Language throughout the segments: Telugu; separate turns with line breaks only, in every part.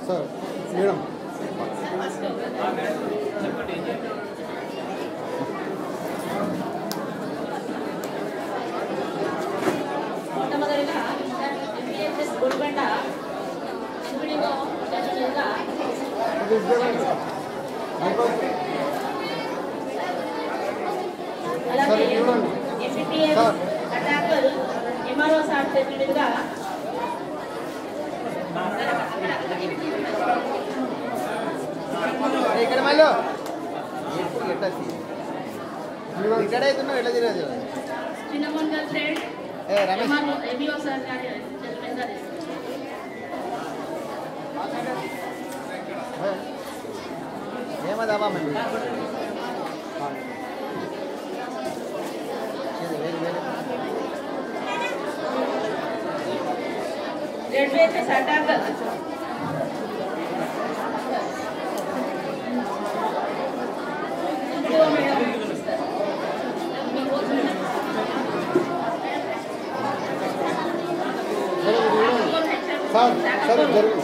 సార్ మేడం
మొట్టమొదటిగా ఎంపీహెచ్ఎస్ గుడిబండ ఎంపీడీఓ జనరల్గా అలాగే ఎంపీపీఎస్ అటాకర్ ఎంఆర్ఓ సార్ చెప్పినట్టుగా
ఇక్కడ మళ్ళీ ఇక్కడ అవుతున్నావు ఎట్లా తిరగదు
చిన్నమోన్ గర్ల్ ఫ్రెండ్ ఎంఈఓ సార్
ఏమదామా మళ్ళీ
red versus attacker
sir sir జరుగు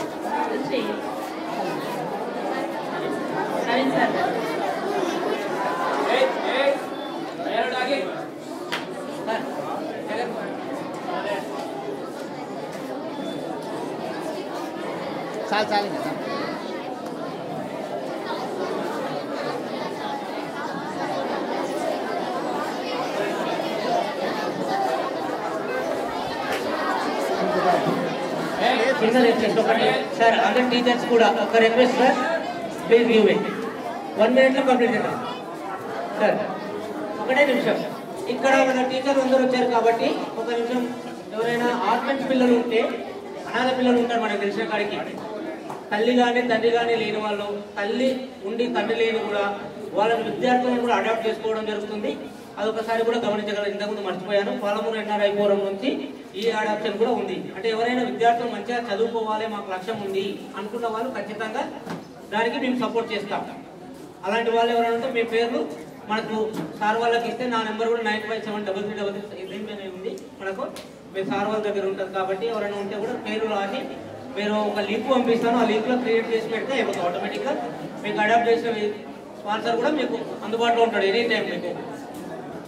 నవీన్ సార్
చాలు కదా
సార్ అందరు టీచర్స్ కూడా ఒక request sir please give it 1 minute complete చేద్దాం సార్ ఒకటే నిమిషం ఇక్కడ మన టీచర్ అందరూ వచ్చారు కాబట్టి ఒక నిమిషం ఎవరైనా ఆర్ఫెన్స్ పిల్లలు ఉంటే అనాథ పిల్లలు ఉంటారు మనకు తెలిసిన కాడికి తల్లి కానీ తండ్రి కానీ లేని వాళ్ళు తల్లి ఉండి తండ్రి లేని కూడా వాళ్ళ విద్యార్థులను కూడా అడాప్ట్ చేసుకోవడం జరుగుతుంది అదొకసారి కూడా గమనించగలరు ఇంతకుముందు మర్చిపోయాను పాలమూరు ఎన్ఆర్ఐ ఫోరం నుంచి ఈ అడాప్షన్ కూడా ఉంది అంటే ఎవరైనా విద్యార్థులు మంచిగా చదువుకోవాలి మాకు లక్ష్యం ఉంది అనుకున్న వాళ్ళు ఖచ్చితంగా దానికి మేము సపోర్ట్ చేస్తాం అలాంటి వాళ్ళు ఎవరైనా ఉంటే మీ పేర్లు మనకు సార్ వాళ్ళకి ఇస్తే నా నెంబర్ కూడా 957333 ఉంది మనకు మీ సార్ వాళ్ళ దగ్గర ఉంటుంది కాబట్టి ఎవరైనా ఉంటే కూడా పేరు రాసి మీరు ఒక లింక్ పంపిస్తాను ఆ లింక్లో క్రియేట్ చేసి పెడితే అయిపోతుంది ఆటోమేటిక్గా మీకు అడాప్ట్ చేసిన స్పాన్సర్ కూడా మీకు అందుబాటులో ఉంటాడు ఎనీ టైం మీకు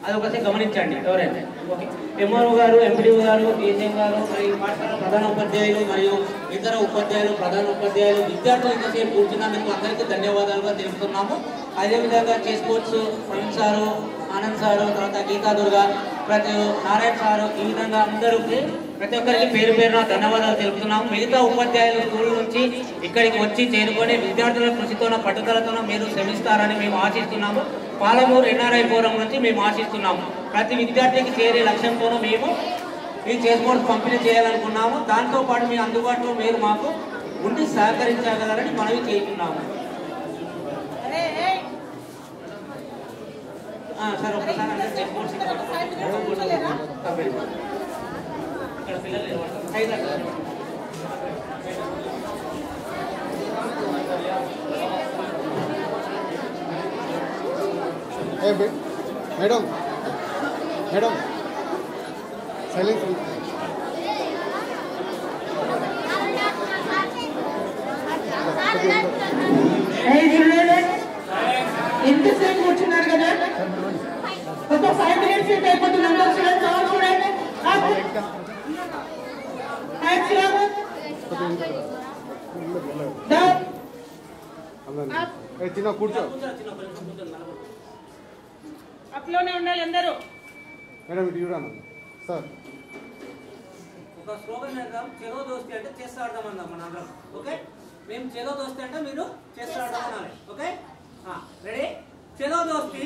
అది ఒకసారి గమనించండి ఎవరైనా ఓకే ఎంఆర్ఓ గారు ఎంపీడీఓ గారు డిఎస్ఎం గారు మరియు పాఠశాల ప్రధాన ఉపాధ్యాయులు మరియు ఇతర ఉపాధ్యాయులు ప్రధాన ఉపాధ్యాయులు విద్యార్థులు ఇంతసేపు కూర్చున్నందుకు అందరికీ ధన్యవాదాలుగా తెలుపుతున్నాము అదేవిధంగా చేసుకోవచ్చు ప్రవీణ్ సారు ఆనంద్ సారు తర్వాత గీతా దుర్గా ప్రతి నారాయణ సారు ఈ విధంగా అందరికీ ప్రతి ఒక్కరికి పేరు పేరున ధన్యవాదాలు తెలుపుతున్నాము మిగతా ఉపాధ్యాయులు స్కూల్ నుంచి ఇక్కడికి వచ్చి చేరుకొని విద్యార్థుల కృషితోన పట్టుదలతోన మీరు శ్రమిస్తారని మేము ఆశిస్తున్నాము పాలమూరు ఎన్ఆర్ఐ ఫోరం నుంచి మేము ఆశిస్తున్నాము ప్రతి విద్యార్థికి చేరే లక్ష్యంతోనూ మేము ఈ చేసుకోవడం పంపిణీ చేయాలనుకున్నాము దాంతోపాటు మీ అందుబాటులో మీరు మాకు ఉండి సహకరించగలరని మనవి చేస్తున్నాము సార్ ఒక్కసారి అంటే చెప్పుకోవచ్చు ఇక్కడ పిల్లలు
మేడం మేడం సైలెన్స్
ఎంతసేపు కూర్చున్నారు కదా ఒక 5 minutes అయిపోతుంది అందరూ చూడండి
చిన్న కూర్చో
అట్లోనే ఉండాలి అందరూ
మేడం ఇటు చూడను సార్
ఒక స్లోగన్ వేద్దాం చెరో దోస్తి అంటే చెస్ ఆడదాం అందాం మన అందరం ఓకే మేము చెరో దోస్తి అంటే మీరు చెస్ ఆడదాం అనాలి ఓకే రెడీ చెరో దోస్తి